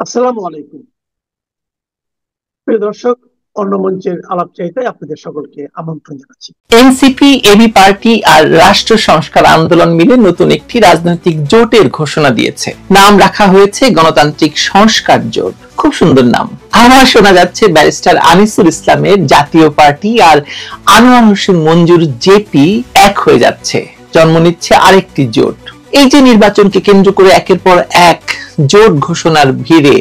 আসসালামু আলাইকুম। প্রিয় দর্শক, অন্য মঞ্চের আলাপচারিতায় আপনাদের সকলকে আমন্ত্রণ জানাচ্ছি। এনসিপি, এবি পার্টি আর রাষ্ট্র সংস্কার আন্দোলন মিলে নতুন একটি রাজনৈতিক জোটের ঘোষণা দিয়েছে। নাম রাখা হয়েছে গণতান্ত্রিক সংস্কার জোট। খুব সুন্দর নাম। আবার শোনা যাচ্ছে ব্যারিস্টার আনিসুল ইসলামের জাতীয় পার্টি আর আনোয়ার হোসেন মঞ্জুর জেপি এক হয়ে যাচ্ছে, জন্ম নিচ্ছে আরেকটি জোট। এই যে নির্বাচনকে কেন্দ্র করে একের পর এক জোট ঘোষণার ভিড়ে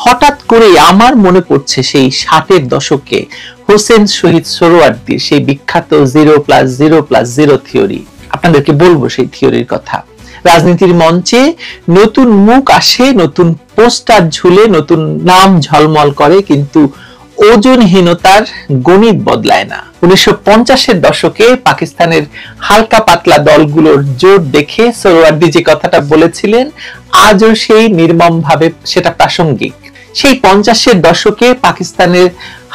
হঠাৎ করে আমার মনে পড়ছে সেই 60-এর দশকে হোসেন শহীদ সোহরাওয়ার্দীর সেই বিখ্যাত 0+0+0 থিওরি। আপনাদেরকে বলবো সেই থিওরির কথা। রাজনীতির মঞ্চে নতুন মুখ আসে, নতুন পোস্টার ঝুলে, নতুন নাম ঝলমল করে, কিন্তু ওজনহীনতার গণিত বদলায় না। 1950-এর দশকে পাকিস্তানের হালকা পাতলা দলগুলোর জোট দেখে সোহরাওয়ার্দী যে কথাটা বলেছিলেন, আজও সেই নির্মম ভাবে সেটা প্রাসঙ্গিক। সেই 50-এর দশকে পাকিস্তানের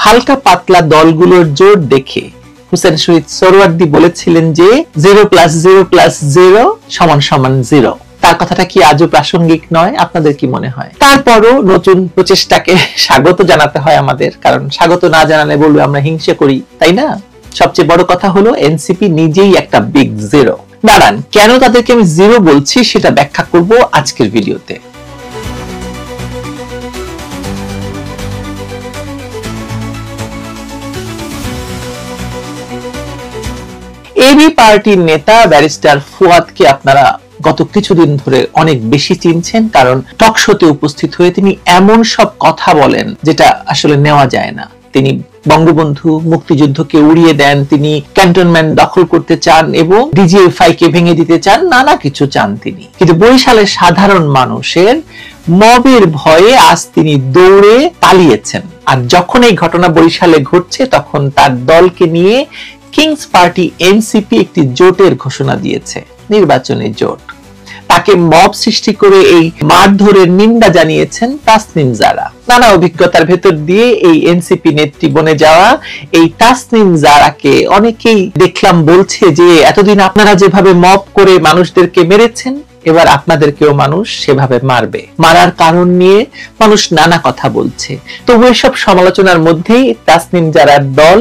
হালকা পাতলা দলগুলোর জোট দেখে হোসেন শহীদ সোহরাওয়ার্দী বলেছিলেন যে 0+0+0=0। তার কথাটা কি আজও প্রাসঙ্গিক নয়? আপনাদের কি মনে হয়? তারপরও নতুন প্রচেষ্টাকে স্বাগত জানাতে হয় আমাদের, কারণ স্বাগত না জানালে বলবে আমরা হিংসা করি, তাই না? সবচেয়ে বড় কথা হলো এনসিপি নিজেই একটা বিগ জিরো। দাঁড়ান, কেন তাদেরকে আমি জিরো বলছি সেটা ব্যাখ্যা করব আজকের ভিডিওতে। এবি পার্টির নেতা ব্যারিস্টার ফুয়াদকে আপনারা গত কিছুদিন ধরে অনেক বেশি চিনছেন, কারণ টক শোতে উপস্থিত হয়ে তিনি এমন সব কথা বলেন যেটা আসলে নেওয়া যায় না। তিনি বঙ্গবন্ধু, মুক্তিযুদ্ধকে উড়িয়ে দেন, তিনি ক্যান্টনমেন্ট দখল করতে চান এবং ডিজিএফআই কে ভেঙে দিতে চান, নানা কিছু চান তিনি। কিন্তু বরিশালের সাধারণ মানুষের মবের ভয়ে আজ তিনি দৌড়ে পালিয়েছেন। আর যখন এই ঘটনা বরিশালে ঘটছে তখন তার দলকে নিয়ে কিংস পার্টি এনসিপি একটি জোটের ঘোষণা দিয়েছে, নির্বাচনের জোট। তাকে মব সৃষ্টি করে এই মারধরের নিন্দা জানিয়েছেন তাসনিম জারা। নানা অভিজ্ঞতার ভেতর দিয়ে এই এনসিপি নেত্রী বনে যাওয়া এই তাসনিম জারাকে অনেকেই দেখলাম বলছে যে এতদিন আপনারা যেভাবে মব করে মানুষদেরকে মেরেছেন, এবার আপনাদেরকেও মানুষ সেভাবে মারবে। মারার কারণ নিয়ে মানুষ নানা কথা বলছে। তবু এসব সমালোচনার মধ্যেই তাসনিম জারার দল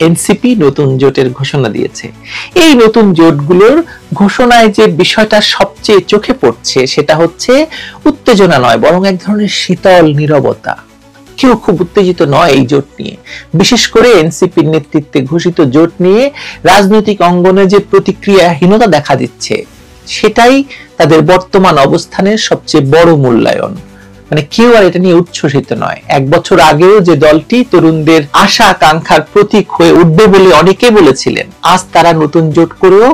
এনসিপি নতুন জোটের ঘোষণা দিয়েছে। এই নতুন জোটগুলোর ঘোষণায় যে বিষয়টা সবচেয়ে চোখে পড়ছে সেটা হচ্ছে উত্তেজনা নয়, বরং এক ধরনের শীতল নীরবতা। কেউ খুব উত্তেজিত নয় এই জোট নিয়ে। বিশেষ করে এনসিপির নেতৃত্বে ঘোষিত জোট নিয়ে রাজনৈতিক অঙ্গনে যে প্রতিক্রিয়াহীনতা দেখা দিচ্ছে, সেটাই তাদের বর্তমান অবস্থানের সবচেয়ে বড় মূল্যায়ন। মানে কেউ আর এটা নিয়ে উচ্ছ্বসিত নয়। এক বছর আগেও যে দলটি তরুণদের আশা আকাঙ্ক্ষার প্রতীক হয়ে উঠবে বলে অনেকে বলেছিলেন, আজ তারা নতুন জোট করেও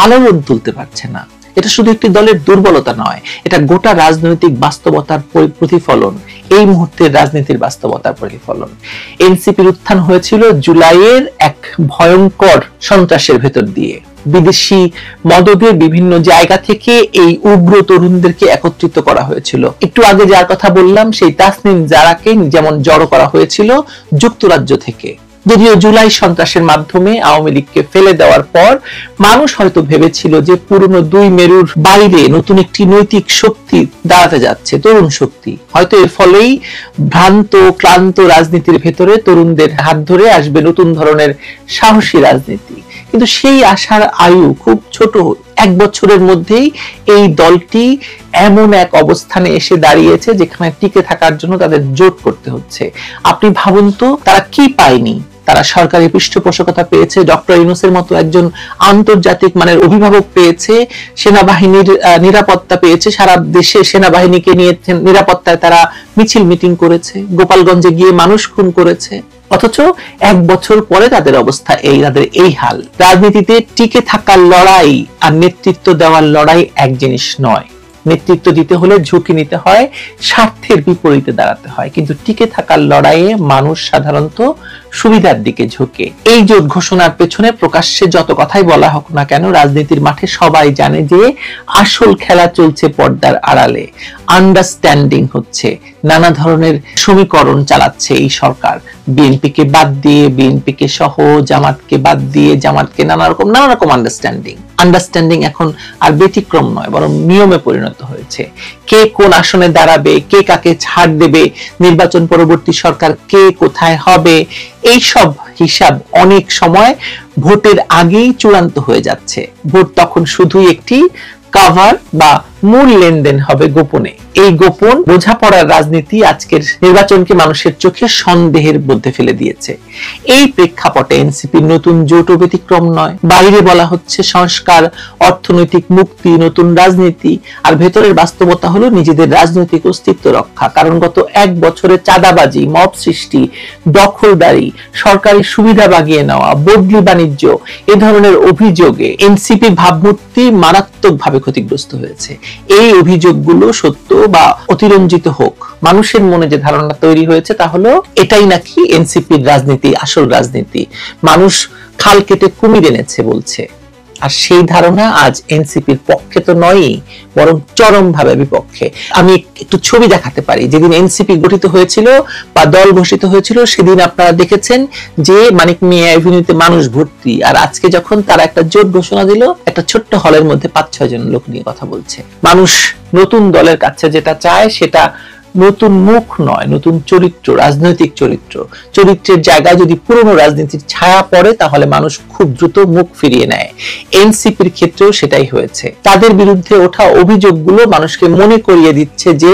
আলোড়ন তুলতে পারছে না। এটা শুধু একটি দলের দুর্বলতা নয়, এটা গোটা রাজনৈতিক বাস্তবতার প্রতিফলন, এই মুহূর্তের রাজনীতির বাস্তবতার প্রতিফলন। এনসিপির উত্থান হয়েছিল জুলাইয়ের এক ভয়ঙ্কর সন্ত্রাসের ভেতর দিয়ে। বিদেশি মদদের বিভিন্ন জায়গা থেকে এই উগ্র তরুণদেরকে একত্রিত করা হয়েছিল। একটু আগে যার কথা বললাম সেই তাসনিম জারাকে যেমন জড়ো করা হয়েছিল যুক্তরাজ্য থেকে। যদিও জুলাই সন্ত্রাসের মাধ্যমে আওয়ামী লীগকে ফেলে দেওয়ার পর মানুষ হয়তো ভেবেছিল যে পুরনো দুই মেরুর বাইরে নতুন একটি নৈতিক শক্তি দাঁড়াতে যাচ্ছে, তরুণ শক্তি। হয়তো এর ফলেই ভ্রান্ত ক্লান্ত রাজনীতির ভেতরে তরুণদের হাত ধরে আসবে নতুন ধরনের সাহসী রাজনীতি। কিন্তু সেই আশার আয়ু খুব ছোট। এক বছরের মধ্যেই এই দলটি এমন এক অবস্থানে এসে দাঁড়িয়েছে যেখানে টিকে থাকার জন্য তাদের জোট করতে হচ্ছে। আপনি ভাবুন তো, তারা কি পায়নি? তারা সরকারি পৃষ্ঠপোষকতা পেয়েছে, ডক্টর ইউনূসের মতো একজন আন্তর্জাতিক মানের অভিভাবক পেয়েছে, সেনাবাহিনীর নিরাপত্তা পেয়েছে, সারা দেশে সেনাবাহিনীকে নিয়ে নিরাপত্তায় তারা মিছিল মিটিং করেছে, গোপালগঞ্জে গিয়ে মানুষ খুন করেছে। অথচ এক বছর পরে তাদের অবস্থা এই, তাদের এই হাল। রাজনীতিতে টিকে থাকার লড়াই আর নেতৃত্ব দেওয়ার লড়াই এক জিনিস নয়। নেতৃত্ব দিতে হলে ঝুঁকি নিতে হয়, স্বার্থের বিপরীতে দাঁড়াতে হয়। কিন্তু টিকে থাকার লড়াইয়ে মানুষ সাধারণত সুবিধার দিকে ঝুঁকে। এই জোট ঘোষণার পেছনে প্রকাশ্যে যত কথাই বলা হোক না কেন, রাজনীতির মাঠে সবাই জানে যে আসল খেলা চলছে পর্দার আড়ালে। আন্ডারস্ট্যান্ডিং হচ্ছে, নানা ধরনের সমীকরণ চালাচ্ছে এই সরকার। বিএনপিকে বাদ দিয়ে, বিএনপিকে সহ, জামাতকে বাদ দিয়ে, জামাতকে নানা রকম আন্ডারস্ট্যান্ডিং এখন আর ব্যতিক্রম নয়, বরং নিয়মে পরিণত হয়েছে। কে কোন আসনে দাঁড়াবে, কে কাকে ছাড় দেবে, নির্বাচন পরবর্তী সরকার কে কোথায় হবে, এই সব হিসাব অনেক সময় ভোটের আগেই চূড়ান্ত হয়ে যাচ্ছে। ভোট তখন শুধুই একটি কাভার বা মূল লেনদেন হবে গোপনে। এই গোপন বোঝাপড়ার রাজনীতি আজকের নির্বাচনকে মানুষের চোখে সন্দেহের মধ্যে ফেলে দিয়েছে। এই প্রেক্ষাপটে এনসিপির নতুন জোট ব্যতিক্রম নয়। বাইরে বলা হচ্ছে সংস্কার, অর্থনৈতিক মুক্তি, নতুন রাজনীতি, আর ভেতরের বাস্তবতা হলো নিজেদের রাজনৈতিক অস্তিত্ব রক্ষা। কারণ গত এক বছরে চাঁদাবাজি, মব সৃষ্টি, দখলদারি, সরকারি সুবিধা বাগিয়ে নেওয়া, বদলি বাণিজ্য, এ ধরনের অভিযোগে এনসিপি ভাবমূর্তি মারাত্মকভাবে ক্ষতিগ্রস্ত হয়েছে। এই অভিযোগগুলো সত্য বা অতিরঞ্জিত হোক, মানুষের মনে যে ধারণা তৈরি হয়েছে তা হলো এটাই নাকি এনসিপির রাজনীতি, আসল রাজনীতি। মানুষ খাল কেটে কুমির এনেছে বলছে। আর সেই ধারণা আজ এনসিপির পক্ষে তো নয়ই, বরং চরমভাবে বিপক্ষে। আমি একটু ছবি দেখাতে পারি। যেদিন এনসিপি গঠিত হয়েছিল বা দল ঘোষিত হয়েছিল, সেদিন আপনারা দেখেছেন যে মানিক মিয়া এভিনিউতে মানুষ ভর্তি। আর আজকে যখন তারা একটা জোট ঘোষণা দিল, একটা ছোট্ট হলের মধ্যে 5-6 জন লোক নিয়ে কথা বলছে। মানুষ নতুন দলের কাছে যেটা চায় সেটা নতুন মুখ নয়, নতুন চরিত্র, রাজনৈতিক চরিত্র। চরিত্রের জায়গায় যদি পুরনো রাজনীতির ছায়া পড়ে তাহলে মানুষ খুব দ্রুত মুখ ফিরিয়ে নেয়। এনসিপির ক্ষেত্রেও সেটাই হয়েছে। তাদের বিরুদ্ধে ওঠা অভিযোগগুলো মানুষকে মনে করিয়ে দিচ্ছে যে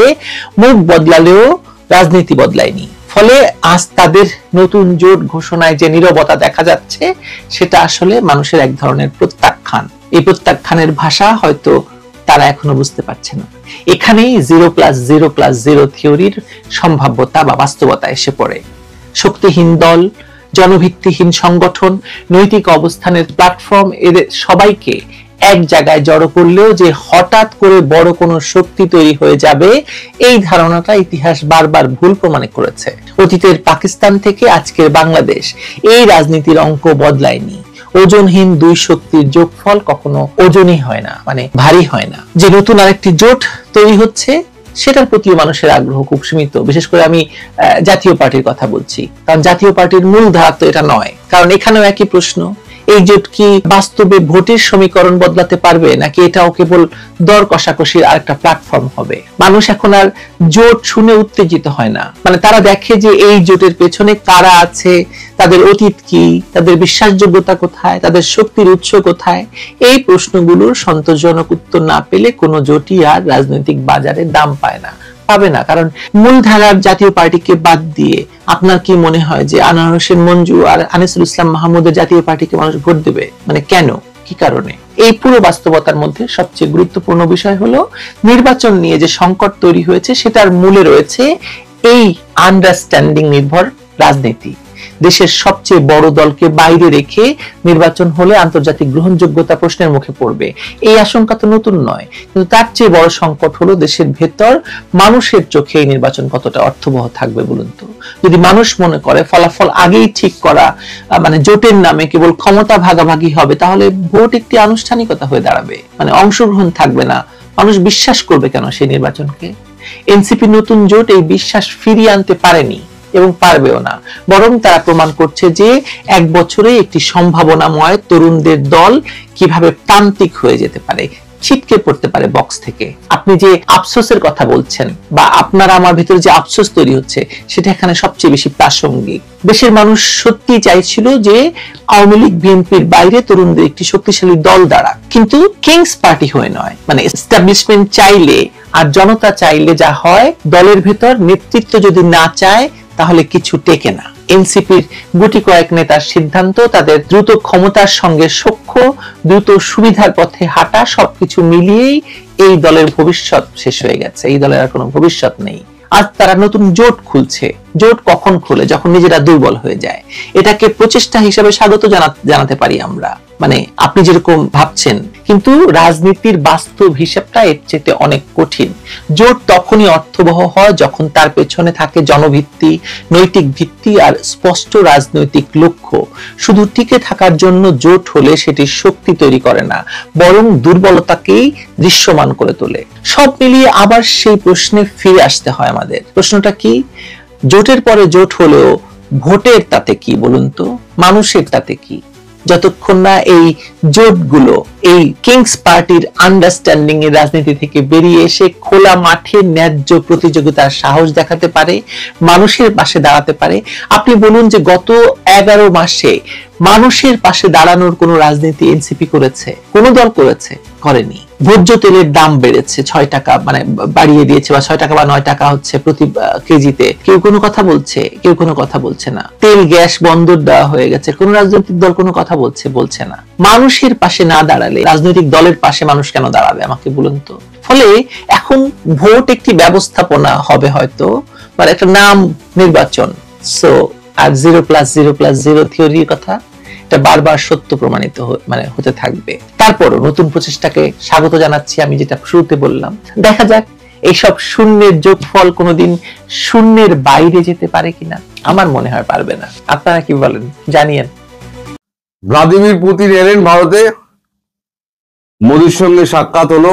মুখ বদলালেও রাজনীতি বদলায়নি। ফলে আজ তাদের নতুন জোট ঘোষণায় যে নীরবতা দেখা যাচ্ছে, সেটা আসলে মানুষের এক ধরনের প্রত্যাখ্যান। এই প্রত্যাখ্যানের ভাষা হয়তো তারা এখনো বুঝতে পারছে না। এখানেই 0+0+0 থিওরির সম্ভাব্যতা বা বাস্তবতা এসে পড়ে। শক্তিহীন দল, জনভিত্তিহীন সংগঠন, নৈতিক অবস্থানের প্ল্যাটফর্ম, এদের সবাইকে এক জায়গায় জড়ো করলেও যে হঠাৎ করে বড় কোনো শক্তি তৈরি হয়ে যাবে, এই ধারণাটা ইতিহাস বারবার ভুল প্রমাণ করেছে। অতীতের পাকিস্তান থেকে আজকের বাংলাদেশ, এই রাজনীতির অঙ্ক বদলায়নি। ওজনহীন দুই শক্তির যোগফল কখনো ওজনই হয় না, মানে ভারী হয় না। যে নতুন আরেকটি জোট তৈরি হচ্ছে, সেটার প্রতি মানুষের আগ্রহ খুব সীমিত। বিশেষ করে আমি জাতীয় পার্টির কথা বলছি, কারণ জাতীয় পার্টির মূল ধারা তো এটা নয়। কারণ এখানেও একই প্রশ্ন, এই জোট কি বাস্তবে ভোটের সমীকরণ বদলাতে পারবে, নাকি এটাও কেবল দর কষাকষির আরেকটা প্ল্যাটফর্ম হবে? মানুষ এখন আর জোট শুনে উত্তেজিত হয় না। মানে তারা দেখে যে এই জোটের পেছনে কারা আছে, তাদের অতীত কি, তাদের বিশ্বাসযোগ্যতা কোথায়, তাদের শক্তির উৎস কোথায়। এই প্রশ্নগুলোর সন্তোষজনক উত্তর না পেলে কোনো জোটই আর রাজনৈতিক বাজারে দাম পায় না, পাবে না। কারণ মূলধারার জাতীয় পার্টিকে বাদ দিয়ে আপনার কি মনে হয় যে আনোয়ার হোসেন মঞ্জু আর আনিসুল ইসলাম মাহমুদের জাতীয় পার্টিকে মানুষ ভোট দেবে? মানে কেন, কি কারণে? এই পুরো বাস্তবতার মধ্যে সবচেয়ে গুরুত্বপূর্ণ বিষয় হলো নির্বাচন নিয়ে যে সংকট তৈরি হয়েছে, সেটার মূলে রয়েছে এই আন্ডারস্ট্যান্ডিং নির্ভর রাজনীতি। দেশের সবচেয়ে বড় দলকে বাইরে রেখে নির্বাচন হলে আন্তর্জাতিক গ্রহণযোগ্যতা প্রশ্নের মুখে পড়বে। এই আশঙ্কা তো নতুন নয়, কিন্তু তার চেয়ে বড় সংকট হলো দেশের ভেতর মানুষের চোখে এই নির্বাচন কতটা অর্থবহ থাকবে বলুন তো। যদি মানুষ মনে করে ফলাফল আগেই ঠিক করা, মানে জোটের নামে কেবল ক্ষমতা ভাগাভাগি হবে, তাহলে ভোট একটি আনুষ্ঠানিকতা হয়ে দাঁড়াবে, মানে অংশগ্রহণ থাকবে না। মানুষ বিশ্বাস করবে কেন সেই নির্বাচনকে? এনসিপি নতুন জোট এই বিশ্বাস ফিরিয়ে আনতে পারেনি এবং পারবেও না। বরং তারা প্রমাণ করছে যে এক বছরে একটি সম্ভাবনাময় তরুণদের দল কিভাবে প্রান্তিক হয়ে যেতে পারে, ছিটকে পড়তে পারে বক্স থেকে। আপনি যে আফসোসের কথা বলছেন বা আপনার আমার ভিতরে যে আফসোস তৈরি হচ্ছে, সেটা এখানে সবচেয়ে বেশি প্রাসঙ্গিক। দেশের মানুষ সত্যি চাইছিল যে আওয়ামী লীগ বিএনপির বাইরে তরুণদের একটি শক্তিশালী দল দাঁড়াক, কিন্তু কিংস পার্টি হয়ে নয়। মানে এস্টাবলিশমেন্ট চাইলে আর জনতা চাইলে যা হয়, দলের ভেতর নেতৃত্ব যদি না চায় তাহলে কিছু টেকে না। এনসিপির গুটি কয়েক নেতার সিদ্ধান্ত, তাদের দ্রুত ক্ষমতার সঙ্গে সখ্য, দ্রুত সুবিধার পথে হাঁটা, সবকিছু মিলিয়েই এই দলের ভবিষ্যৎ শেষ হয়ে গেছে। এই দলের আর কোনো ভবিষ্যৎ নেই। আজ তারা নতুন জোট খুলছে। জোট কখন খুলে? যখন নিজেরা দুর্বল হয়ে যায়। এটাকে প্রচেষ্টা হিসেবে স্বাগত জানাতে পারি আমরা। মানে আপনি যেরকম ভাবছেন, কিন্তু রাজনীতির বাস্তব হিসাবটা এর চেয়ে অনেক কঠিন। জোট তখনই অর্থবহ হয় যখন তার পেছনে থাকে জনভিত্তি, নৈতিক ভিত্তি আর স্পষ্ট রাজনৈতিক লক্ষ্য। শুধু টিকে থাকার জন্য জোট হলে সেটি শক্তি তৈরি করে না, বরং দুর্বলতাকেই দৃশ্যমান করে তোলে। সব মিলিয়ে আবার সেই প্রশ্নে ফিরে আসতে হয় আমাদের। প্রশ্নটা কি? জোটের পরে জোট হলেও ভোটের তাতে কি বলুন তো? মানুষের তাতে কি? যতক্ষণ না এই জোটগুলো এই কিংস পার্টির আন্ডারস্ট্যান্ডিং এর রাজনীতি থেকে বেরিয়ে এসে খোলা মাঠে ন্যায্য প্রতিযোগিতার সাহস দেখাতে পারে, মানুষের পাশে দাঁড়াতে পারে। আপনি বলুন যে গত 11 মাসে মানুষের পাশে দাঁড়ানোর কোন রাজনীতি এনসিপি করেছে? কোন দল করেছে? করেনি। ভোজ্য তেলের দাম বেড়েছে 6 টাকা, মানে বাড়িয়ে দিয়েছে, বা 6 টাকা বা 9 টাকা হচ্ছে প্রতি কেজিতে। কেউ কোনো কথা বলছে? কেউ কোনো কথা বলছে না। তেল গ্যাস বন্দর দেওয়া হয়ে গেছে, কোন রাজনৈতিক দল কোনো কথা বলছে না। মানুষের পাশে না দাঁড়ালে রাজনৈতিক দলের পাশে মানুষ কেন দাঁড়াবে আমাকে বলুন তো? ফলে এখন ভোট একটি ব্যবস্থাপনা হবে হয়তো, বা একটা নাম নির্বাচন। সো আর 0+0+0 থিওরির কথা এটা বারবার সত্য প্রমাণিত হতে থাকবে। তারপরও নতুন প্রচেষ্টাকে স্বাগত জানাচ্ছি। আমি যেটা শুরুতে বললাম, দেখা যাক এইসব শূন্যের যোগফল কোনোদিন শূন্যের বাইরে যেতে পারে কিনা। আমার মনে হয় পারবে না। আপনারা কি বলেন জানিয়েন। ভ্লাদিমির পুতিন এলেন ভারতে, মোদির সঙ্গে সাক্ষাৎ হলো,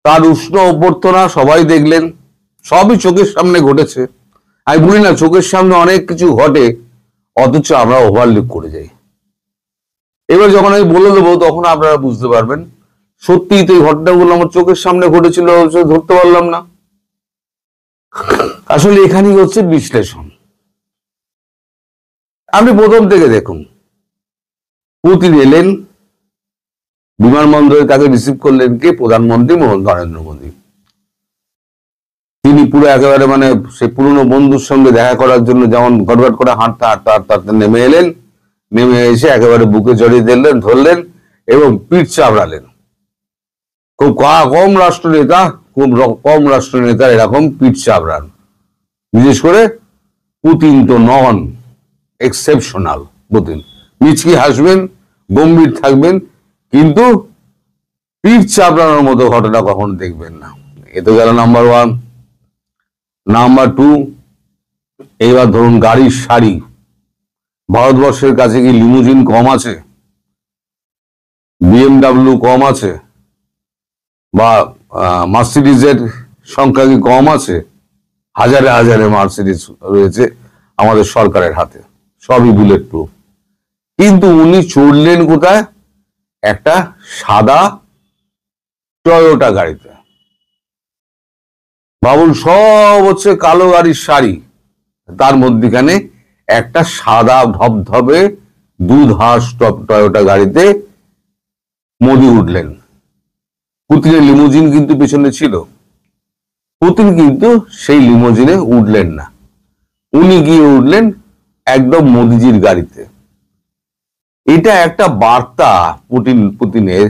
তার উষ্ণ অভ্যর্থনা সবাই দেখলেন, সবই চোখের সামনে ঘটেছে। আমি বলি না চোখের সামনে অনেক কিছু ঘটে, অথচ আমরা ওভারলুক করে যাই। এবার যখন আমি বলে দেবো তখন আপনারা বুঝতে পারবেন সত্যিই তো এই ঘটনাগুলো আমার চোখের সামনে ঘটেছিল, ধরতে পারলাম না। আসলে এখানেই হচ্ছে বিশ্লেষণ। আপনি প্রথম থেকে দেখুন, পুতিন এলেন, বিমানবন্দরে তাকে রিসিভ করলেন কে? প্রধানমন্ত্রী নরেন্দ্র মোদী। তিনি পুরো একেবারে মানে সে পুরনো বন্ধুর সঙ্গে দেখা করার জন্য যেমন গড়গড় করে হাঁটতে হাঁটতে হাঁটতে হাঁটতে নেমে এলেন, নেমে এসে একেবারে বুকে জড়িয়ে ধরলেন এবং পিঠ চাপড়ালেন। খুব কম রাষ্ট্রনেতা এরকম পিঠ চাপড়ান, বিশেষ করে পুতিন তো নন এক্সেপশনাল। পুতিন মিচকি হাসবেন, গম্ভীর থাকবেন, কিন্তু পিঠ চাপড়ানোর মতো ঘটনা কখনো দেখবেন না। এ তো গেল নাম্বার 1। নাম্বার 2, এইবার ধরুন গাড়ির সারি। ভারতবর্ষের কাছে কি লিমুজিন কম আছে? BMW কম আছে? বা মার্সিডিজের সংখ্যা কি কম আছে? হাজারে হাজারে মার্সিডিজ রয়েছে আমাদের সরকারের হাতে, সবই বুলেট প্রুফ। কিন্তু উনি চড়লেন কোথায়? একটা সাদা টয়োটা গাড়িতে। ভাবুন, সব হচ্ছে কালো গাড়ির সারি, তার মধ্যখানে একটা সাদা ধবধবে দুধহাঁস টয়োটা গাড়িতে মোদি উঠলেন। পুতিনের লিমুজিন কিন্তু পেছনে ছিল। পুতিন কিন্তু সেই লিমুজিনে উঠলেন না, উনি গিয়ে উঠলেন একদম মোদিজির গাড়িতে। এটা একটা বার্তা পুতিনের,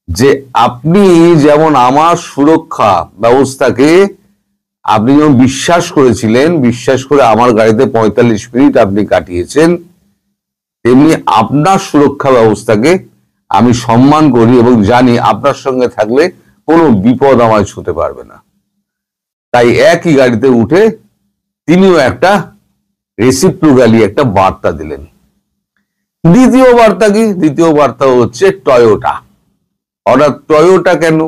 যে আপনি যেমন আমার সুরক্ষা ব্যবস্থাকে আপনি যেমন বিশ্বাস করেছিলেন, বিশ্বাস করে আমার গাড়িতে 45 মিনিট আপনি কাটিয়েছেন, তেমনি আপনার সুরক্ষা ব্যবস্থাকে আমি সম্মান করি এবং জানি আপনার সঙ্গে থাকলে কোনো বিপদ আমায় ছুঁতে পারবে না। তাই একই গাড়িতে উঠে তিনিও একটা রেসিপ্রোক্যালি একটা বার্তা দিলেন। দ্বিতীয় বার্তা কি? দ্বিতীয় বার্তা হচ্ছে টয়োটা। অর্থাৎ টয়োটা কেন?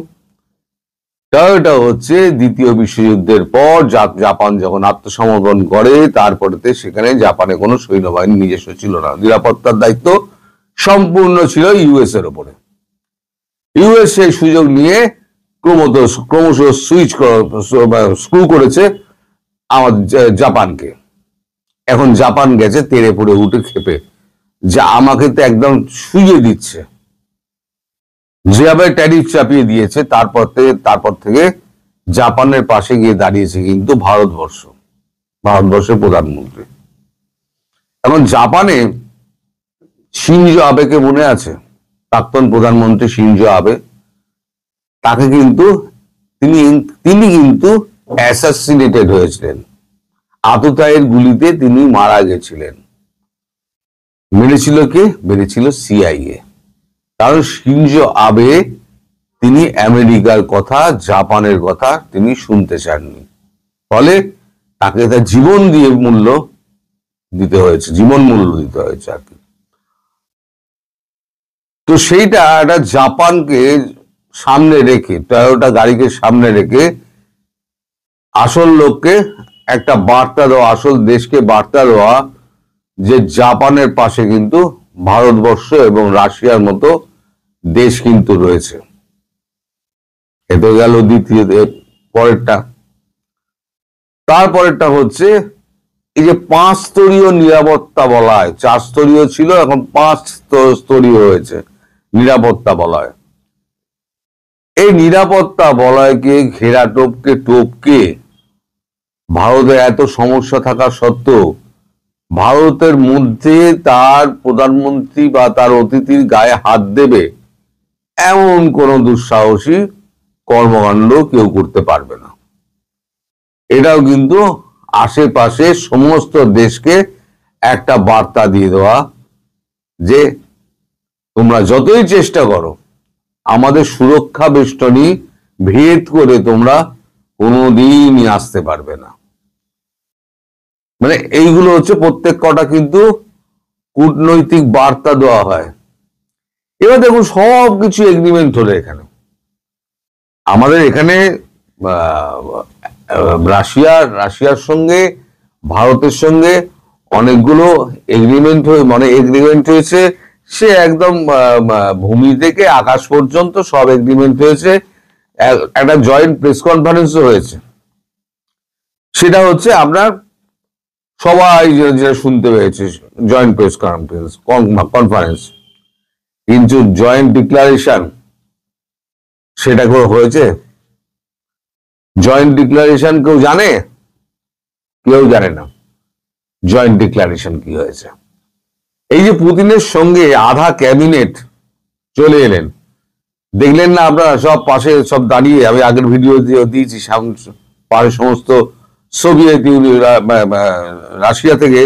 টয়োটা হচ্ছে দ্বিতীয় বিশ্বযুদ্ধের পর জাপান যখন আত্মসমর্পণ করে, তারপরে সেখানে জাপানে কোনো সৈন্যবাহিনী নিজস্ব ছিল না, নিরাপত্তার দায়িত্ব সম্পূর্ণ ছিল ইউএস এর উপরে। ইউএস সেই সুযোগ নিয়ে ক্রমশ স্ক্রু করেছে আমাদের জাপানকে। এখন জাপান গেছে তেড়ে পড়ে উঠে খেপে, যা আমাকে তো একদম শুইয়ে দিচ্ছে। যেভাবে ট্যারিফ চাপিয়ে দিয়েছে, তারপর থেকে জাপানের পাশে গিয়ে দাঁড়িয়েছে কিন্তু ভারতবর্ষের প্রধানমন্ত্রী। এখন জাপানে শিনজো আবেকে মনে আছে? প্রাক্তন প্রধানমন্ত্রী শিনজো আবে, তাকে কিন্তু তিনি কিন্তু অ্যাসাসিনেটেড হয়েছিলেন, আততায়ীর গুলিতে তিনি মারা গেছিলেন। মেরেছিল কে? মেরেছিল CIA। কারণ শিনজো আবে তিনি আমেরিকার কথা, জাপানের কথা তিনি শুনতে চাননি, ফলে তাকে তার জীবন দিয়ে মূল্য দিতে হয়েছে, জীবন মূল্য দিতে হয়েছে আর কি। তো সেইটা একটা জাপানকে সামনে রেখে, টয়োটা গাড়িকে সামনে রেখে আসল লোককে একটা বার্তা দেওয়া, আসল দেশকে বার্তা দেওয়া যে জাপানের পাশে কিন্তু ভারতবর্ষ এবং রাশিয়ার মতো দেশ কিন্তু রয়েছে। এতে গেল দ্বিতীয় পরেরটা। তারপরেরটা হচ্ছে এই যে 5 স্তরীয় নিরাপত্তা বলয়, 4 স্তরীয় ছিল, এখন 5 স্তরীয় হয়েছে নিরাপত্তা বলয়। এই নিরাপত্তা বলয়কে ঘেরা টপকে ভারতের এত সমস্যা থাকা সত্ত্বেও ভারতের মধ্যে তার প্রধানমন্ত্রী বা তার অতিথির গায়ে হাত দেবে এমন কোন দুঃসাহসী কর্মকাণ্ড কেউ করতে পারবে না। এটাও কিন্তু আশেপাশে সমস্ত দেশকে একটা বার্তা দিয়ে দেওয়া যে তোমরা যতই চেষ্টা করো আমাদের সুরক্ষা বেষ্টনী ভেদ করে তোমরা কোনোদিনই আসতে পারবে না। মানে এইগুলো হচ্ছে প্রত্যেক কটা কিন্তু কূটনৈতিক বার্তা দেওয়া হয়। এবার দেখুন সবকিছু এগ্রিমেন্ট হলো এখানে। আমাদের এখানে রাশিয়ার সঙ্গে ভারতের সঙ্গে অনেকগুলো এগ্রিমেন্ট হয়েছে। সে একদম ভূমি থেকে আকাশ পর্যন্ত সব এগ্রিমেন্ট হয়েছে। একটা জয়েন্ট প্রেস কনফারেন্সও হয়েছে। সেটা হচ্ছে আমরা সবাই যেটা শুনতে পেয়েছে, জয়েন্ট প্রেস কনফারেন্স। কিন্তু জয়েন্ট ডিক্লারেশন সেটা করে হয়েছে? জয়েন্ট ডিক্লারেশন কেউ জানে? কেউ জানে না জয়েন্ট ডিক্লারেশন কি হয়েছে। এই যে পুতিনের সঙ্গে আধা ক্যাবিনেট চলে এলেন, দেখলেন না আপনারা? সব পাশে সব দাঁড়িয়ে, আমি আগের ভিডিও দিয়েছি, পাশে সমস্ত সোভিয়েত ইউনিয়ন, রাশিয়া থেকে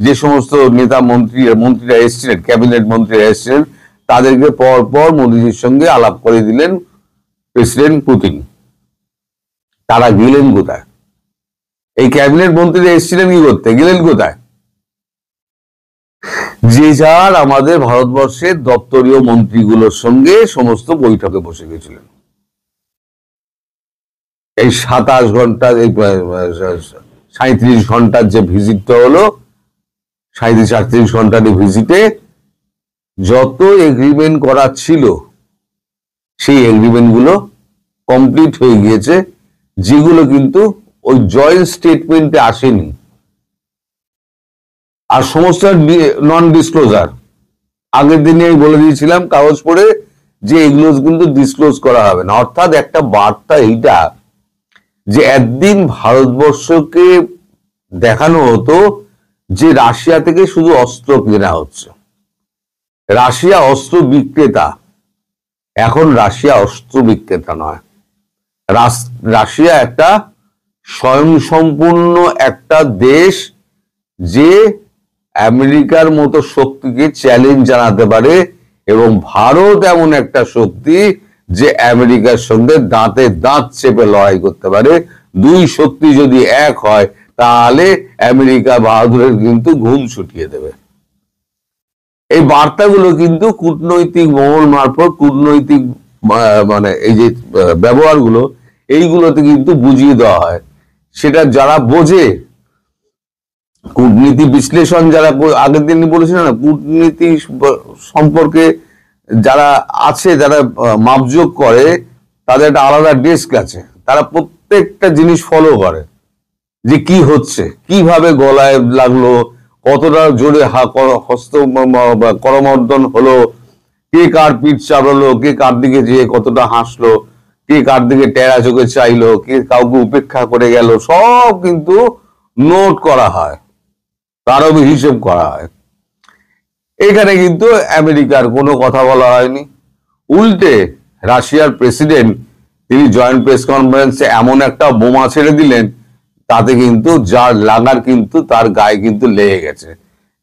যে সমস্ত নেতা মন্ত্রীরা এসেছিলেন, ক্যাবিনেট মন্ত্রীরা এসেছিলেন, তাদেরকে পর পর মোদীজির সঙ্গে আলাপ করে দিলেন প্রেসিডেন্ট পুতিন। তারা গেলেন কোথায়? এই ক্যাবিনেট মন্ত্রীরা এসেছিলেন কি করতে? গেলেন কোথায়? যে যার আমাদের ভারতবর্ষের দপ্তরীয় মন্ত্রীগুলোর সঙ্গে সমস্ত বৈঠকে বসে গেছিলেন। এই 27 ঘন্টা, এই 37 ঘন্টার যে ভিজিটটা হলো, 37-38 ঘন্টার ভিজিটে যত এগ্রিমেন্ট করা ছিল সেই এগ্রিমেন্ট গুলো কমপ্লিট হয়ে গিয়েছে, যেগুলো কিন্তু ওই জয়েন্ট স্টেটমেন্টে আসেনি। আর সমস্ত নন ডিসক্লোজার, আগের দিনে আমি বলে দিয়েছিলাম কাগজ পড়ে যে এগুলো কিন্তু ডিসক্লোজ করা হবে না। অর্থাৎ একটা বার্তা এইটা যে একদিন ভারতবর্ষকে দেখানো হতো যে রাশিয়া থেকে শুধু অস্ত্র কেনা হচ্ছে, রাশিয়া অস্ত্র বিক্রেতা। এখন রাশিয়া অস্ত্র বিক্রেতা নয়, রাশিয়া একটা স্বয়ংসম্পূর্ণ একটা দেশ, যে আমেরিকার মতো শক্তিকে চ্যালেঞ্জ জানাতে পারে। এবং ভারত এমন একটা শক্তি যে আমেরিকার সঙ্গে দাঁতে দাঁত চেপে লড়াই করতে পারে। দুই শক্তি যদি এক হয় তাহলে আমেরিকা বাহাদুরের কিন্তু ঘুম ছুটিয়ে দেবে। এই বার্তাগুলো কিন্তু কূটনৈতিক মহল মারফত, কূটনৈতিক মানে এই যে ব্যবহারগুলো, এইগুলোতে কিন্তু বুঝিয়ে দেওয়া হয়। সেটা যারা বোঝে, কূটনীতি বিশ্লেষণ যারা, আগের দিন বলেছিলেন না, কূটনীতি সম্পর্কে যারা আছে, যারা মাপজোক করে, তাদের একটা আলাদা ডেস্ক আছে। তারা প্রত্যেকটা জিনিস ফলো করে যে কি হচ্ছে, কিভাবে গলায় লাগলো, কতটা জোরে হস্ত করমর্দন হলো, কে কার পিঠ চাপড়লো, কে কার দিকে যেয়ে কতটা হাসলো, কে কার দিকে টেরা চোখে চাইলো, কে কাউকে উপেক্ষা করে গেল, সব কিন্তু নোট করা হয়, তারও হিসেব করা হয়। এখানে কিন্তু আমেরিকার কোনো কথা বলা হয়নি। উল্টে রাশিয়ার প্রেসিডেন্ট তিনি জয়েন্ট প্রেস কনফারেন্সে এমন একটা বোমা ছেড়ে দিলেন, তাতে কিন্তু যার লাগার কিন্তু তার গায়ে কিন্তু লেগে গেছে,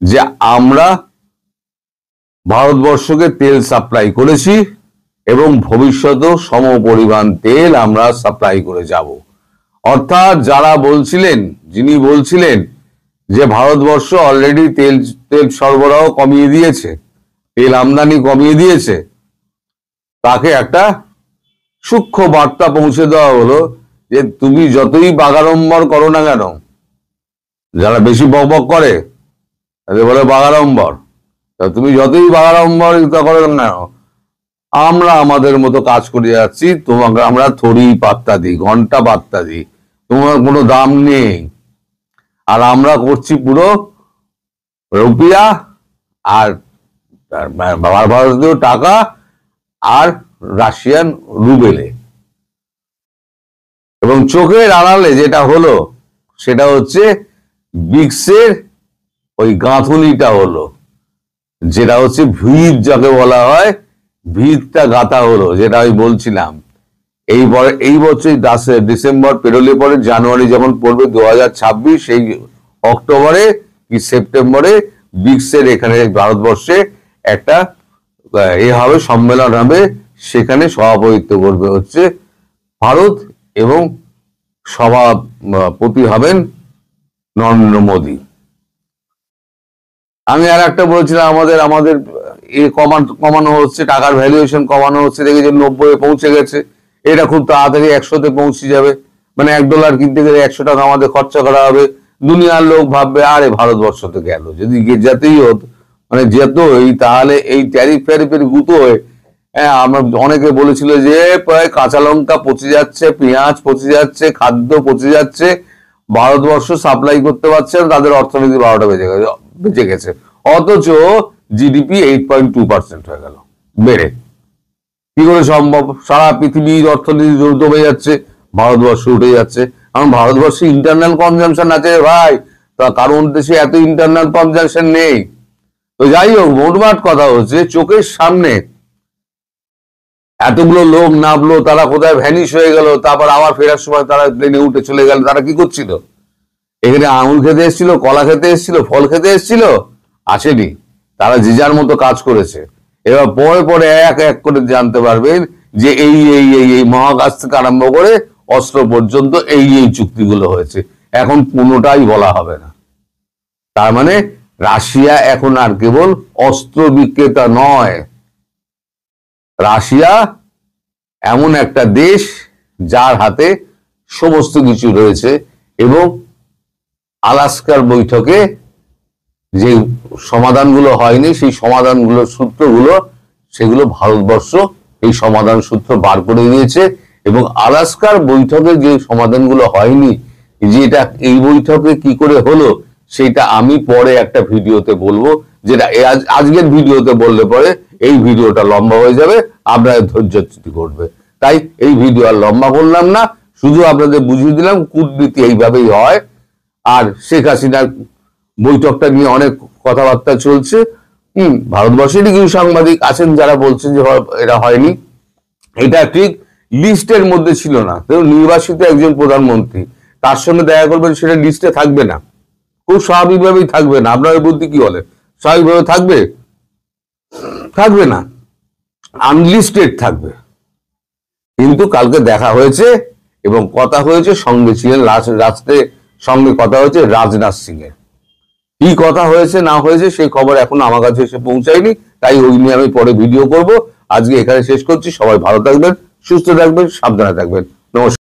যে আমরা ভারতবর্ষকে তেল সাপ্লাই করেছি এবং ভবিষ্যতেও সমপরিমাণ তেল আমরা সাপ্লাই করে যাব। অর্থাৎ যারা বলছিলেন, যিনি বলছিলেন যে ভারতবর্ষ অলরেডি তেল সরবরাহ কমিয়ে দিয়েছে, তেল আমদানি কমিয়ে দিয়েছে, তাকে একটা সূক্ষ্ম বার্তা পৌঁছে দেওয়া হলো যে তুমি যতই বাগাড়ম্বর করো না কেন, যারা বেশি বকবক করে তাদের বলে বাগাড়ম্বর, তুমি যতই বাগাড়ম্বর করো না কেন, আমরা আমাদের মতো কাজ করে যাচ্ছি, তোমাকে আমরা থরি পাত্তা দিই, ঘন্টা পাত্তা দিই, তোমার কোনো দাম নেই। আর আমরা করছি পুরো রুপিয়া আর ভারতীয় টাকা আর রাশিয়ান রুবেলে। এবং চোখের আড়ালে যেটা হলো সেটা হচ্ছে ব্রিক্সের ওই গাঁথুনিটা হলো, যেটা হচ্ছে ভিত যাকে বলা হয়, ভিতটা গাঁথা হলো, যেটা আমি বলছিলাম। এই বছর ডিসেম্বর পেরোলে পরে জানুয়ারি যখন পড়বে 2026, সেই অক্টোবরে কি সেপ্টেম্বরে ব্রিক্সের এখানে ভারতবর্ষে একটা হবে, সম্মেলন হবে, সেখানে সভাপতিত্ব করবে হচ্ছে ভারত এবং সভাপতি হবেন নরেন্দ্র মোদী। আমি আর একটা বলেছিলাম আমাদের কমানো হচ্ছে, টাকার ভ্যালুয়েশন কমানো হচ্ছে, দেখে যে 90 পৌঁছে গেছে, এটা খুব তাড়াতাড়ি 100-তে পৌঁছে যাবে, মানে $1 কিনতে গেলে 100 টাকা আমাদের খরচা করা হবে। দুনিয়ার লোক ভাববে আরে ভারতবর্ষ তো গেল, যদি যেতেই হতো মানে যেতই, তাহলে এই ট্যারিফের গুঁতো হয়ে আমরা অনেকে বলেছিল যে প্রায় কাঁচা লঙ্কা পচে যাচ্ছে, পেঁয়াজ পচে যাচ্ছে, খাদ্য পচে যাচ্ছে, ভারতবর্ষ সাপ্লাই করতে পারছে না, তাদের অর্থনীতি 12টা বেজে গেছে। অথচ জিডিপি 8.2% হয়ে গেল বেড়ে। কি করে সম্ভব? সারা পৃথিবীর অর্থনীতি দমে যাচ্ছে, ভারতবর্ষ উঠে যাচ্ছে। কারণ ভারতবর্ষে ইন্টারনাল কনজাম্পশন আছে ভাই, তা কারণ দেশে এত ইন্টারনাল কনজাম্পশন নেই। তো যাই হোক, মোটমাট কথা হচ্ছে চোখের সামনে এতগুলো লোক নামলো, তারা কোথায় ভ্যানিশ হয়ে গেল, তারপর আবার ফেরার সময় তারা প্লেনে উঠে চলে গেল। তারা কি করছিল? এখানে আঙুর খেতে এসেছিল, কলা খেতে এসেছিল, ফল খেতে এসেছিল? আসেনি। তারা যে যার মতো কাজ করেছে। এবার পরে পরে এক এক করে জানতে পারবেন যে এই মহাকাশ থেকে আরম্ভ করে অস্ত্র পর্যন্ত এই চুক্তিগুলো হয়েছে। এখন কোনোটাই বলা হবে না। তার মানে রাশিয়া এখন আর কেবল অস্ত্র বিক্রেতা নয়, রাশিয়া এমন একটা দেশ যার হাতে সমস্ত কিছু রয়েছে। এবং আলাস্কার বৈঠকে যে সমাধানগুলো হয়নি, সেই সমাধানগুলোর সূত্রগুলো, সেগুলো ভারতবর্ষ এই সমাধান সূত্র বার করে দিয়েছে। এবং আলাস্কার বৈঠকে যে সমাধানগুলো হয়নি, যেটা এই বৈঠকে কি করে হলো, সেটা আমি পরে একটা ভিডিওতে বলবো, যেটা আজকের ভিডিওতে বললে পরে এই ভিডিওটা লম্বা হয়ে যাবে, আপনাদের ধৈর্যচ্যুতি ঘটবে। তাই এই ভিডিও আর লম্বা করলাম না, শুধু আপনাদের বুঝিয়ে দিলাম কূটনীতি এইভাবেই হয়। আর শেখ হাসিনার বৈঠকটা নিয়ে অনেক কথাবার্তা চলছে। ভারতবর্ষেরই কিছু সাংবাদিক আছেন যারা বলছেন যে এটা হয়নি, এটা ঠিক লিস্টের মধ্যে ছিল না। নির্বাচিত একজন প্রধানমন্ত্রী, তার সঙ্গে দেখা করবেন, সেটা লিস্টে থাকবে না, খুব স্বাভাবিকভাবেই থাকবে না। আপনার বুদ্ধি কি বলে? স্বাভাবিকভাবে থাকবে না, আনলিস্টেড থাকবে। কিন্তু কালকে দেখা হয়েছে এবং কথা হয়েছে, সঙ্গে ছিলেন সঙ্গে কথা হয়েছে রাজনাথ সিং এর। কি কথা হয়েছে না হয়েছে সেই খবর এখন আমার কাছে এসে পৌঁছায়নি, তাই ওই নিয়ে আমি পরে ভিডিও করব। আজকে এখানে শেষ করছি। সবাই ভালো থাকবেন, সুস্থ থাকবেন, সাবধানে থাকবেন। নমস্কার।